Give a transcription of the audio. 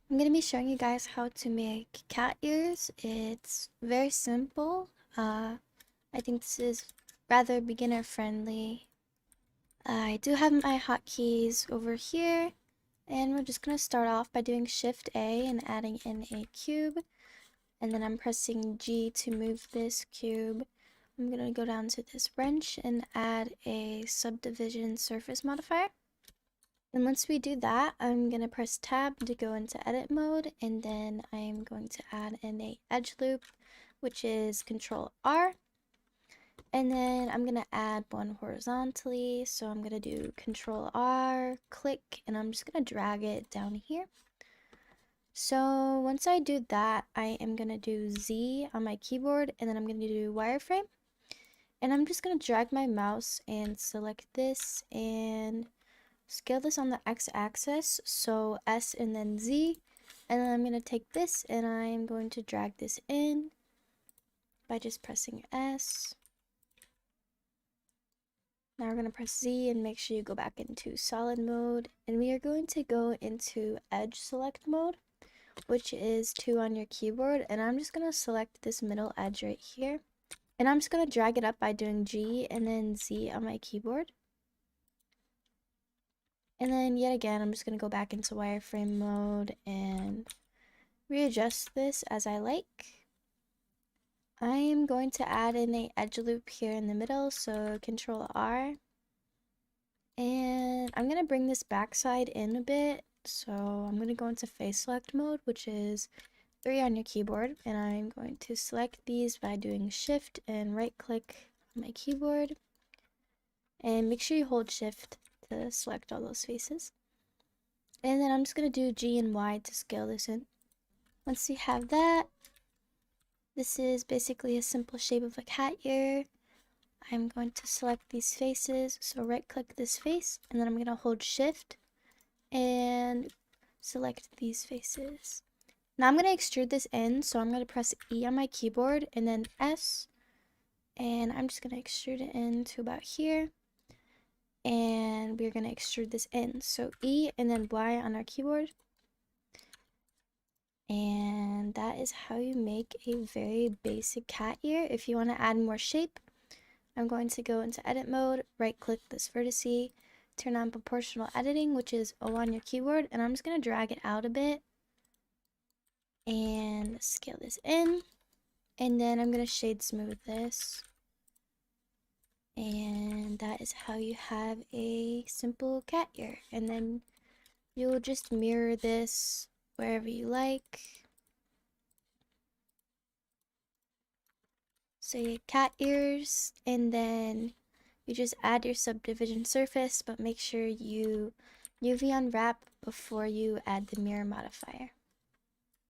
I'm going to be showing you guys how to make cat ears. It's very simple. I think this is rather beginner friendly. I do have my hotkeys over here, and we're just going to start off by doing Shift A and adding in a cube, and then I'm pressing G to move this cube. I'm going to go down to this wrench and add a subdivision surface modifier. And once we do that, I'm going to press tab to go into edit mode, and then I'm going to add in a edge loop, which is Control R. And then I'm going to add one horizontally, so I'm going to do Control R, click, and I'm just going to drag it down here. So once I do that, I am going to do Z on my keyboard, and then I'm going to do wireframe. And I'm just going to drag my mouse and select this and scale this on the x-axis, so S and then Z, and then I'm going to take this and I'm going to drag this in by just pressing S. Now we're going to press Z and make sure you go back into solid mode, and we are going to go into edge select mode, which is 2 on your keyboard, and I'm just going to select this middle edge right here, and I'm just going to drag it up by doing G and then Z on my keyboard. And then yet again, I'm just going to go back into wireframe mode and readjust this as I like. I am going to add in a edge loop here in the middle, so Control R. And I'm going to bring this backside in a bit, so I'm going to go into face select mode, which is 3 on your keyboard, and I'm going to select these by doing Shift and right click on my keyboard. And make sure you hold Shift to select all those faces. And then I'm just going to do G and Y to scale this in. Once you have that, this is basically a simple shape of a cat ear. I'm going to select these faces, so right click this face, and then I'm going to hold Shift and select these faces. Now I'm going to extrude this in, so I'm going to press E on my keyboard and then S, and I'm just going to extrude it in to about here. And we're going to extrude this in, so E and then Y on our keyboard. And that is how you make a very basic cat ear. If you want to add more shape, I'm going to go into edit mode, right click this vertice, turn on proportional editing, which is O on your keyboard, and I'm just going to drag it out a bit and scale this in, and then I'm going to shade smooth this. And that is how you have a simple cat ear, and then you'll just mirror this wherever you like. So you get cat ears, and then you just add your subdivision surface, but make sure you UV unwrap before you add the mirror modifier.